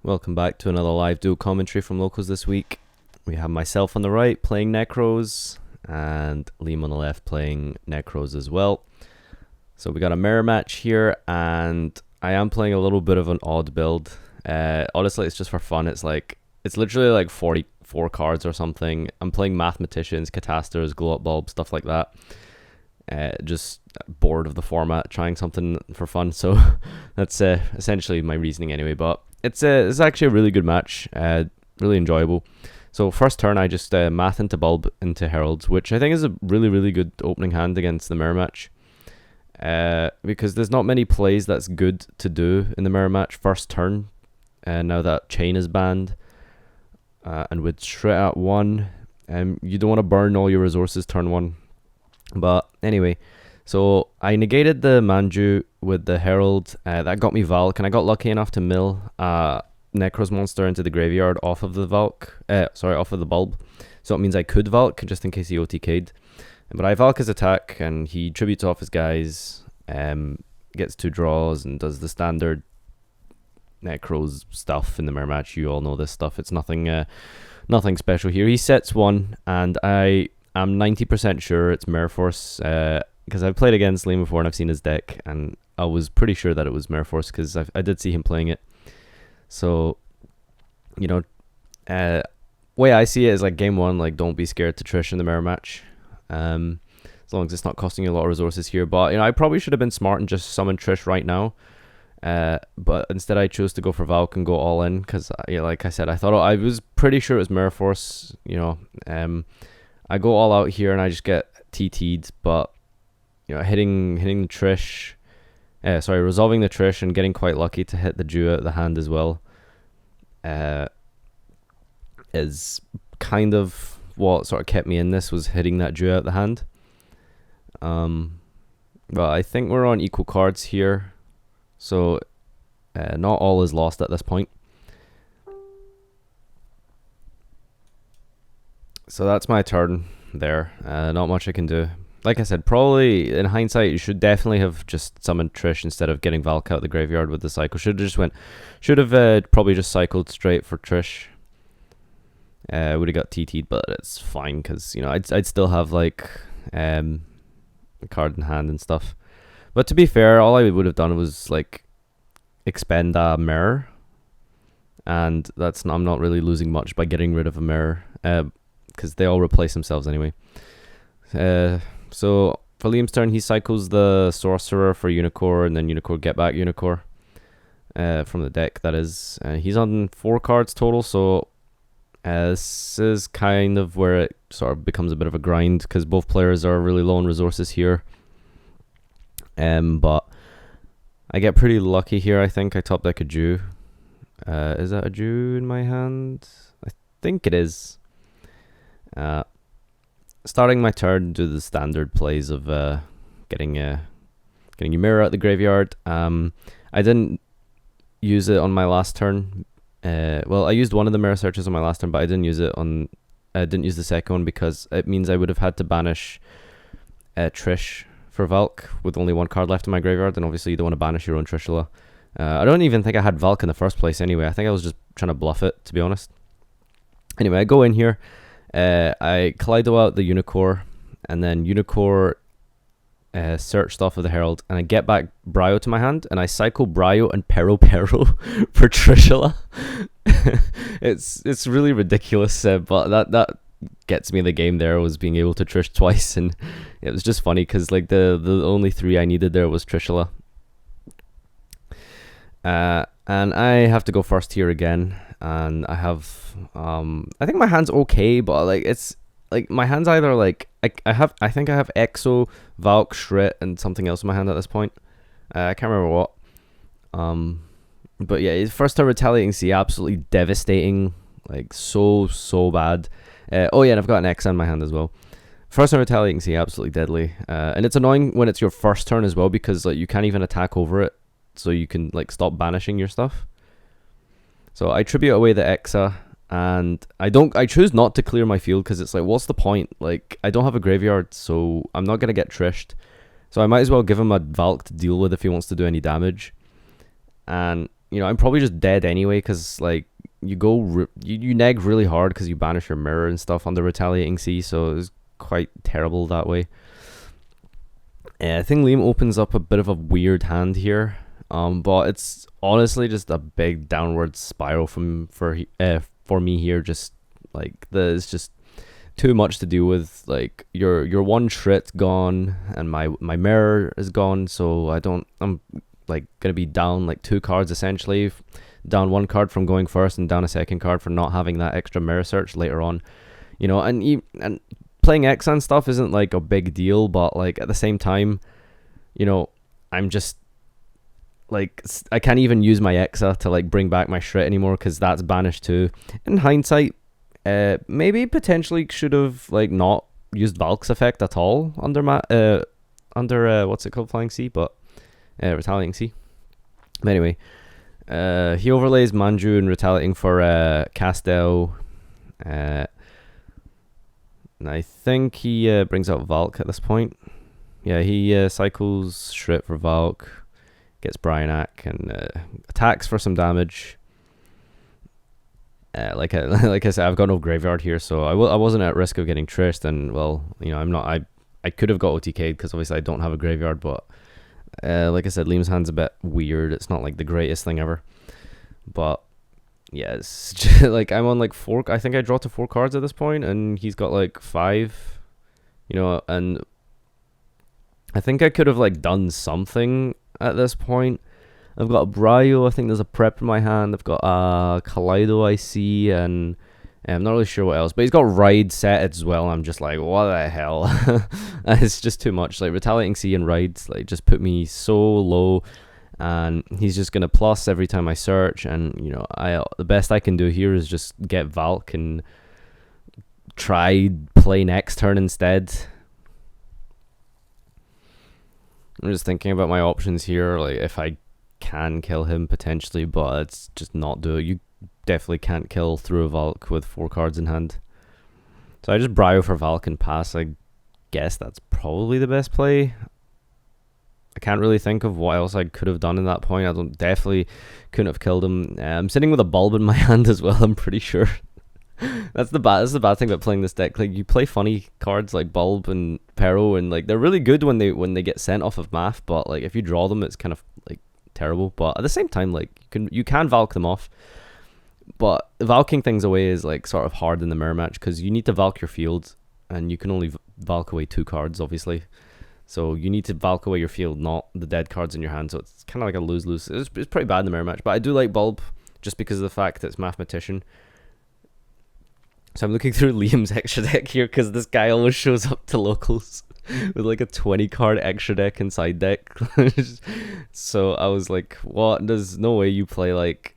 Welcome back to another live duel commentary from Locals this week. We have myself on the right playing Nekroz and Liam on the left playing Nekroz as well. So we got a mirror match here, and I am playing a little bit of an odd build. Honestly, it's just for fun. It's literally like 44 cards or something. I'm playing Mathematicians, Catasters, Glow Up Bulb, stuff like that. Just bored of the format, trying something for fun. So that's essentially my reasoning anyway. But it's actually a really good match, really enjoyable. So first turn, I just math into Bulb into Heralds, which I think is a really good opening hand against the mirror match. Because there's not many plays that's good to do in the mirror match first turn. Now that Chain is banned, and with Shred at 1, you don't want to burn all your resources turn 1. But anyway, so I negated the Manju with the Herald. That got me Valk, and I got lucky enough to mill Nekroz monster into the graveyard off of the off of the Bulb. So it means I could Valk just in case he OTK'd. But I Valk his attack, and he tributes off his guys, gets 2 draws, and does the standard Nekroz stuff in the mirror match. You all know this stuff. It's nothing special here. He sets 1, and I'm 90% sure it's Mirror Force, because I've played against Liam before and I've seen his deck, and I was pretty sure that it was Mirror Force because I did see him playing it. So, way I see it is like game 1, like don't be scared to Trish in the mirror match, as long as it's not costing you a lot of resources here. But I probably should have been smart and just summon Trish right now. But instead I chose to go for Valk and go all in because, like I said, I was pretty sure it was Mirror Force. I go all out here and I just get TT'd, but hitting the Trish, resolving the Trish and getting quite lucky to hit the Jew out of the hand as well, is kind of what sort of kept me in this, was hitting that Jew out of the hand. But I think we're on equal cards here, so not all is lost at this point. So that's my turn there. Not much I can do. Like I said, probably in hindsight, you should definitely have just summoned Trish instead of getting Valk out the graveyard with the cycle. Should have probably just cycled straight for Trish. Would have got TT'd, but it's fine because I'd still have like a card in hand and stuff. But to be fair, all I would have done was like expend a mirror, and I'm not really losing much by getting rid of a mirror. Because they all replace themselves anyway. So for Liam's turn, he cycles the Sorcerer for Unicorn, and then Unicorn get back Unicorn from the deck, that is. He's on 4 cards total, so this is kind of where it sort of becomes a bit of a grind, because both players are really low on resources here. But I get pretty lucky here, I think. I top deck a Jew. Is that a Jew in my hand? I think it is. Starting my turn, do the standard plays of getting your mirror out the graveyard. I didn't use it on my last turn. Well, I used one of the mirror searches on my last turn, but I didn't use the second one because it means I would have had to banish Trish for Valk with only 1 card left in my graveyard, and obviously you don't want to banish your own Trishula. I don't even think I had Valk in the first place anyway. I think I was just trying to bluff it, to be honest. Anyway, I go in here. I Kaleido out the Unicorn, and then Unicorn searched off of the Herald, and I get back Bryo to my hand, and I cycle Bryo and Pero for Trishula. It's really ridiculous, but that gets me the game there, was being able to Trish twice, and it was just funny because like the only 3 I needed there was Trishula. And I have to go first here again, and I have I think my hand's okay, but like it's like my hand's either like I think I have Exo, Valk, Shred, and something else in my hand at this point. I can't remember what. But yeah, his first turn Retaliating Sea, absolutely devastating, like so bad. Oh yeah, and I've got an X in my hand as well. First turn Retaliating Sea, absolutely deadly. And it's annoying when it's your first turn as well, because like you can't even attack over it, so you can like stop banishing your stuff. So I tribute away the Exa, and I choose not to clear my field because it's like, what's the point? Like, I don't have a graveyard, so I'm not going to get trished. So I might as well give him a Valk to deal with if he wants to do any damage. And you know, I'm probably just dead anyway, because like you neg really hard because you banish your mirror and stuff on the retaliating C, so it's quite terrible that way. I think Liam opens up a bit of a weird hand here, but it's honestly just a big downward spiral for me here. Just like it's just too much to do with. Like your one Shrit gone and my mirror is gone, so I'm like gonna be down like 2 cards essentially, down 1 card from going first and down a 2nd card for not having that extra mirror search later on, you know. And playing X and stuff isn't like a big deal, but like at the same time, you know, I'm just like, I can't even use my Exa to like bring back my Shrit anymore because that's banished too. In hindsight, maybe potentially should have like not used Valk's effect at all under what's it called, flying C, but retaliating C. But anyway, he overlays Manju and retaliating for Castel. And I think he brings out Valk at this point. Yeah, he cycles Shrit for Valk, gets Bryanak, and attacks for some damage. Like I said, I've got no graveyard here, so I wasn't at risk of getting Trished, and well, you know, I'm not. I could have got OTK'd because obviously I don't have a graveyard, but like I said, Liam's hand's a bit weird. It's not like the greatest thing ever, but yeah, it's just, like I'm on like 4. I think I draw to 4 cards at this point, and he's got like 5. You know, and I think I could have like done something at this point. I've got a Bryo. I think there's a prep in my hand. I've got a Kaleido I see, and I'm not really sure what else. But he's got Ride set as well. I'm just like, what the hell? It's just too much. Like retaliating C and Ride like just put me so low. And he's just gonna plus every time I search, and you know, the best I can do here is just get Valk and try play next turn instead. I'm just thinking about my options here, like if I can kill him potentially, but it's just not do it. You definitely can't kill through a Valk with 4 cards in hand. So I just Bryo for Valk and pass. I guess that's probably the best play. I can't really think of what else I could have done in that point. Definitely couldn't have killed him. I'm sitting with a Bulb in my hand as well, I'm pretty sure. That's the bad thing about playing this deck. Like, you play funny cards like Bulb and Pero, and like they're really good when they get sent off of math, but like if you draw them, it's kind of like terrible. But at the same time, like you can Valk them off. But Valking things away is like sort of hard in the mirror match because you need to Valk your field, and you can only Valk away 2 cards, obviously. So you need to Valk away your field, not the dead cards in your hand. So it's kind of like a lose-lose. It's pretty bad in the mirror match, but I do like Bulb just because of the fact that it's Mathematician. So I'm looking through Liam's extra deck here because this guy always shows up to locals with like a 20 card extra deck and side deck. So I was like, what? There's no way you play like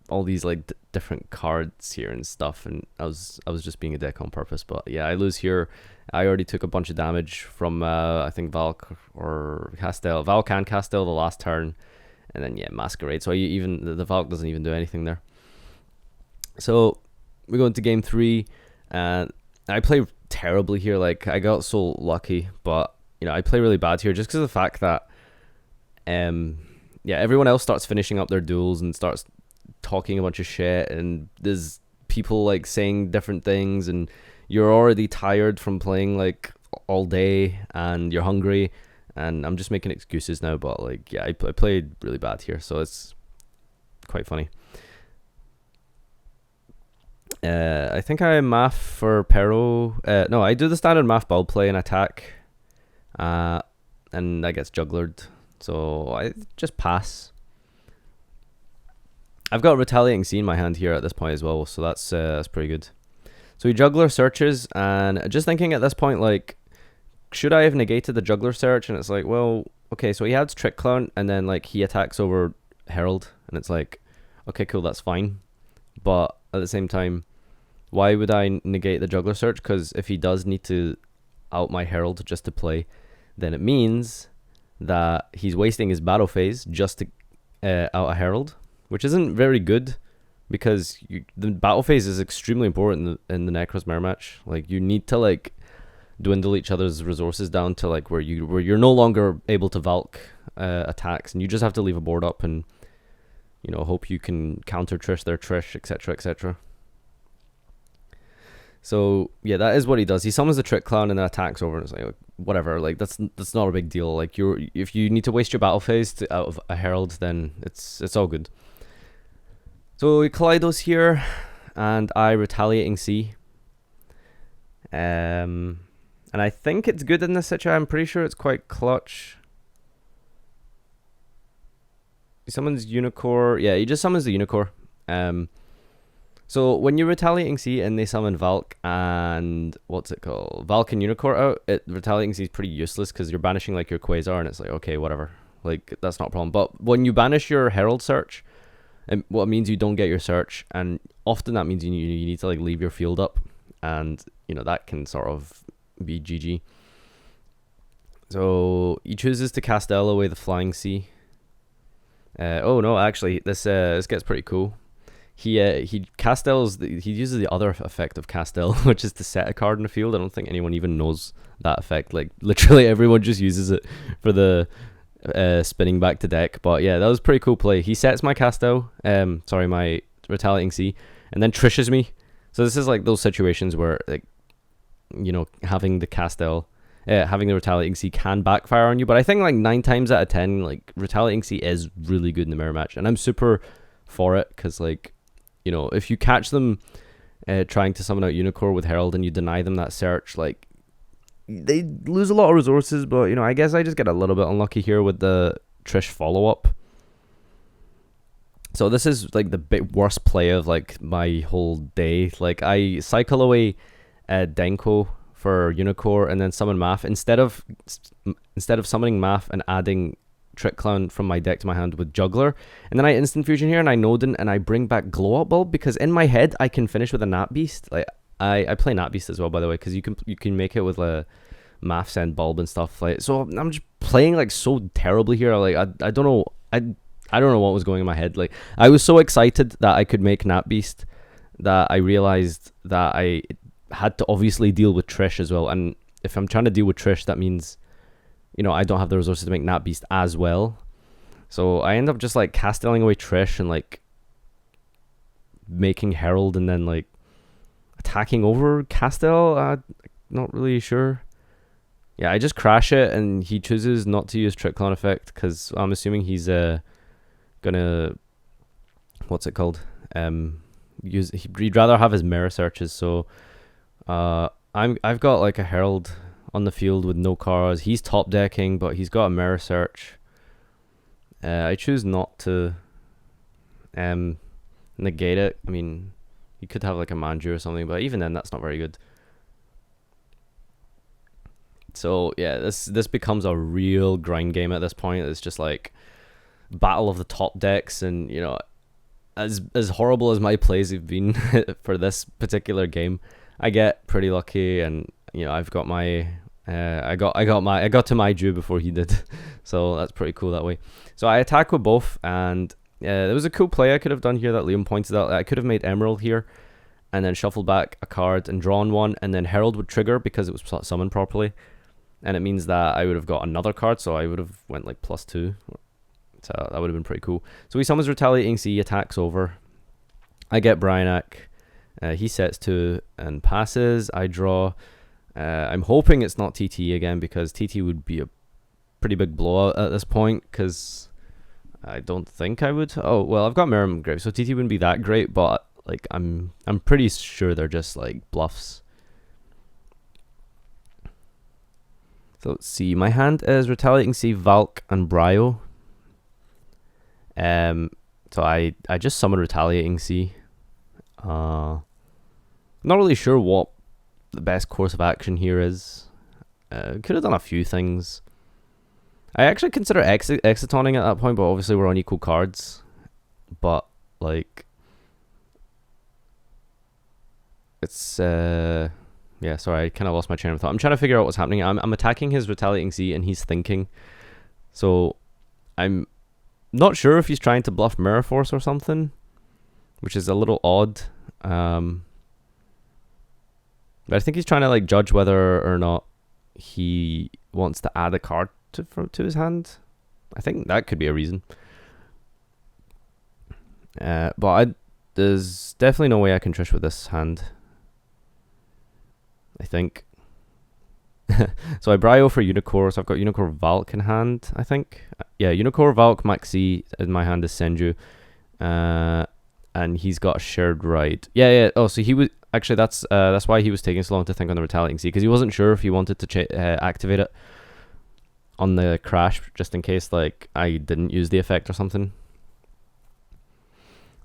all these like different cards here and stuff. And I was just being a dick on purpose. But yeah, I lose here. I already took a bunch of damage from I think Valk or Castel. Valk and Castel the last turn, and then yeah, Masquerade. So even the Valk doesn't even do anything there. So we go into game 3, and I play terribly here. Like, I got so lucky, but you know, I play really bad here just because of the fact that yeah, everyone else starts finishing up their duels and starts talking a bunch of shit, and there's people like saying different things, and you're already tired from playing like all day, and you're hungry, and I'm just making excuses now, but like yeah, I played really bad here, so it's quite funny. I think I math for Pero. No, I do the standard math Bulb play and attack, and that gets jugglered, so I just pass. I've got Retaliating C in my hand here at this point as well, so that's pretty good. So he juggler searches, and just thinking at this point, like, should I have negated the juggler search? And it's like, well, okay, so he adds Trick Clown, and then like he attacks over Herald, and it's like, okay, cool, that's fine. But at the same time, why would I negate the juggler search? Because if he does need to out my Herald just to play, then it means that he's wasting his battle phase just to out a Herald, which isn't very good, because the battle phase is extremely important in the Nekroz mirror match. Like, you need to like dwindle each other's resources down to like where you're no longer able to Valk attacks, and you just have to leave a board up and, you know, hope you can counter Trish their Trish, etc., etc. So yeah, that is what he does. He summons the Trick Clown and then attacks over, and it's like whatever. Like that's not a big deal. Like if you need to waste your battle phase out of a Herald, then it's all good. So we Kaleidos here, and I Retaliating Sea. And I think it's good in this situation. I'm pretty sure it's quite clutch. He summons Unicorn. Yeah, he just summons the Unicorn. So when you're Retaliating Sea and they summon Valk and what's it called? Valk and Unicorn out, Retaliating Sea is pretty useless because you're banishing like your Quasar, and it's like, okay, whatever. Like that's not a problem. But when you banish your Herald search, what it means you don't get your search, and often that means you need to like leave your field up, and you know that can sort of be GG. So he chooses to Castel away the Flying Sea. Oh no, actually this gets pretty cool. He Castels. He uses the other effect of Castel, which is to set a card in the field. I don't think anyone even knows that effect. Like literally everyone just uses it for the spinning back to deck. But yeah, that was a pretty cool play. He sets my Castel, my Retaliating Sea, and then Trishes me. So this is like those situations where, like, you know, having the Castel, having the Retaliating Sea can backfire on you. But I think like 9 times out of 10, like Retaliating Sea is really good in the mirror match, and I'm super for it because, like, you know, if you catch them trying to summon out Unicorn with Herald and you deny them that search, like, they lose a lot of resources. But, you know, I guess I just get a little bit unlucky here with the Trish follow-up. So this is, like, the worst play of, like, my whole day. Like, I cycle away Denko for Unicorn and then summon Math. Instead of summoning Math and adding Trick Clown from my deck to my hand with Juggler, and then I instant fusion here and I Nodin and I bring back Glow Up Bulb because in my head I can finish with a Nat Beast. Like I play Nat Beast as well, by the way, because you can make it with a Math Send Bulb and stuff. Like, so I'm just playing like so terribly here. Like I don't know I don't know what was going in my head. Like I was so excited that I could make Nat Beast that I realized that I had to obviously deal with Trish as well, and if I'm trying to deal with Trish, that means, you know, I don't have the resources to make Nat Beast as well. So I end up just like castelling away Trish and like making Herald and then like attacking over Castel. Not really sure. Yeah, I just crash it and he chooses not to use Trick Clown effect because I'm assuming he's gonna, what's it called? He'd rather have his mirror searches. So I've got like a Herald on the field with no cards. He's top decking, but he's got a mirror search. I choose not to negate it. I mean, he could have like a Manju or something, but even then, that's not very good. So yeah, this becomes a real grind game at this point. It's just like battle of the top decks, and you know, as horrible as my plays have been for this particular game, I get pretty lucky, and you know, I've got my I got to my Jew before he did, so that's pretty cool that way. So I attack with both, and there was a cool play I could have done here that Liam pointed out. I could have made Emerald here, and then shuffled back a card and drawn one, and then Herald would trigger because it was summoned properly, and it means that I would have got another card, so I would have went like +2. So that would have been pretty cool. So he summons Retaliating Sea, attacks over. I get Bryanak. He sets 2 and passes. I draw. I'm hoping it's not TT again because TT would be a pretty big blowout at this point because I don't think I would. Oh, well, I've got Merrim Grave, so TT wouldn't be that great, but like I'm pretty sure they're just like bluffs. So let's see. My hand is Retaliating Sea, Valk, and Bryo. So I just summoned Retaliating Sea. Not really sure what the best course of action here is. Could have done a few things. I actually consider exitoning at that point, but obviously we're on equal cards. But like, it's yeah. Sorry, I kind of lost my train of thought. I'm trying to figure out what's happening. I'm attacking his Retaliating Sea, and he's thinking. So I'm not sure if he's trying to bluff Mirror Force or something, which is a little odd. But I think he's trying to like judge whether or not he wants to add a card to his hand. I think that could be a reason. But there's definitely no way I can Trish with this hand, I think. So I Bryo for Unicorn, so I've got Unicorn Valk in hand, I think. Yeah, Unicorn Valk Maxi in my hand is Senju. And he's got a shared ride. Yeah. Oh, so he was actually that's why he was taking so long to think on the Retaliating Sea, because he wasn't sure if he wanted to activate it on the crash, just in case like I didn't use the effect or something.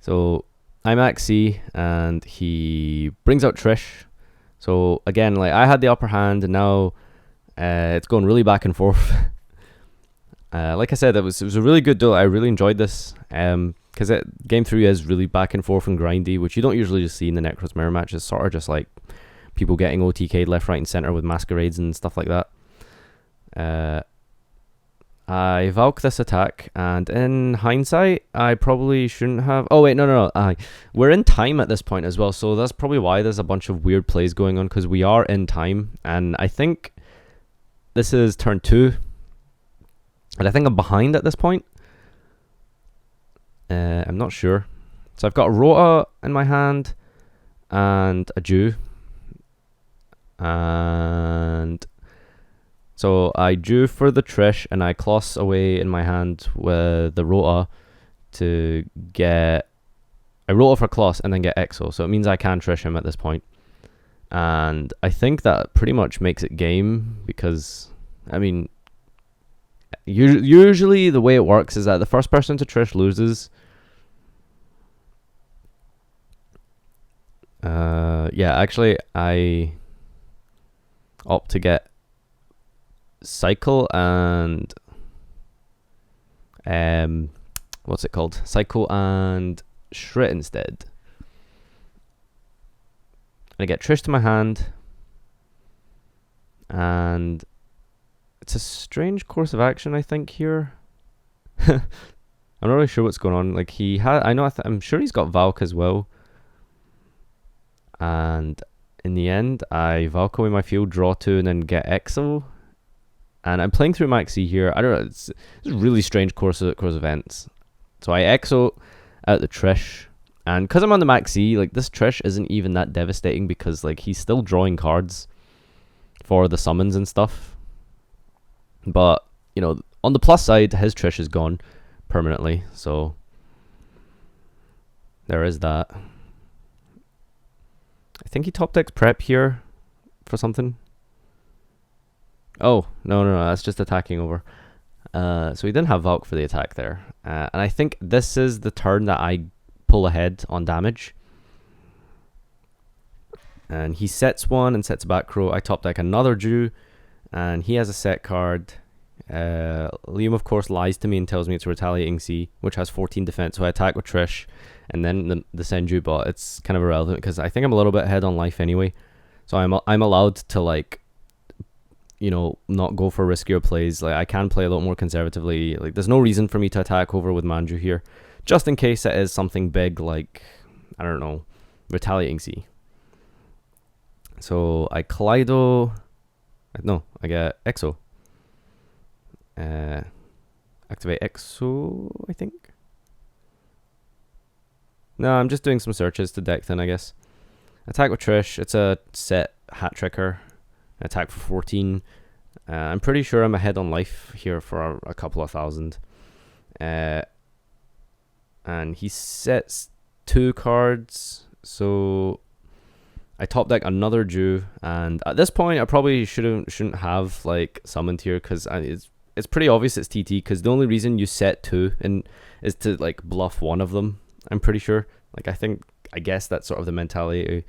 So I'm Maxi, and he brings out Trish. So again, like I had the upper hand, and now it's going really back and forth. Like I said, it was a really good duel. I really enjoyed this. Because game 3 is really back and forth and grindy, which you don't usually just see in the Nekroz mirror match. It's sort of just like people getting OTK'd left, right, and center with masquerades and stuff like that. I Valk this attack, and in hindsight, I probably shouldn't have. Oh wait, no. We're in time at this point as well, so that's probably why there's a bunch of weird plays going on, because we are in time, and I think this is turn 2, and I think I'm behind at this point. I'm not sure. So I've got a Rota in my hand and a Jew. And so I Jew for the Trish, and I Kloss away in my hand with the Rota to get... I Rota for Kloss and then get Exo. So it means I can Trish him at this point. And I think that pretty much makes it game, because, I mean... Usually the way it works is that the first person to Trish loses. Yeah, actually I opt to get Cycle and what's it called? Cycle and Shrit instead. And I get Trish to my hand, and it's a strange course of action, I think, here. I'm not really sure what's going on. Like, he had, I know, I'm sure he's got Valk as well. And in the end, I Valk away my field, draw 2, and then get Exo. And I'm playing through Maxi here. I don't know, it's a really strange course of events. So I Exo out the Trish. And because I'm on the Maxi, like, this Trish isn't even that devastating, because, like, he's still drawing cards for the summons and stuff. But, you know, on the plus side, his Trish is gone permanently, so there is that. I think he top decks prep here for something. Oh, no, that's just attacking over. So he didn't have Valk for the attack there. And I think this is the turn that I pull ahead on damage. And he sets one and sets a back row. I top deck another Jew, and he has a set card. Liam, of course, lies to me and tells me it's a Retaliating Sea, which has 14 defense. So I attack with Trish, and then the Senju, but it's kind of irrelevant because I think I'm a little bit ahead on life anyway. So I'm allowed to, like, you know, not go for riskier plays. Like, I can play a lot more conservatively. Like, there's no reason for me to attack over with Manju here, just in case it is something big like, I don't know, Retaliating Sea. So I Kaleido. No, I get Exo. Activate Exo, I think. No, I'm just doing some searches to deck then, I guess. Attack with Trish. It's a set hat tricker. Attack for 14. I'm pretty sure I'm ahead on life here for a couple of thousand. And he sets 2 cards. So I top deck another Jew, and at this point I probably shouldn't have like summoned here, because it's pretty obvious it's TT, because the only reason you set 2 is to like bluff one of them. I'm pretty sure. Like, I guess that's sort of the mentality.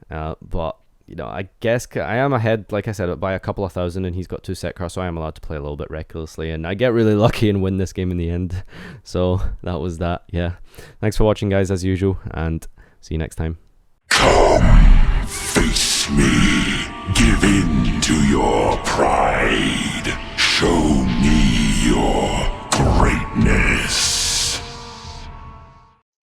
But you know, I guess I am ahead, like I said, by a couple of thousand, and he's got 2 set cards, so I am allowed to play a little bit recklessly, and I get really lucky and win this game in the end. So that was that. Yeah, thanks for watching, guys, as usual, and see you next time. Come, face me, give in to your pride, show me your greatness.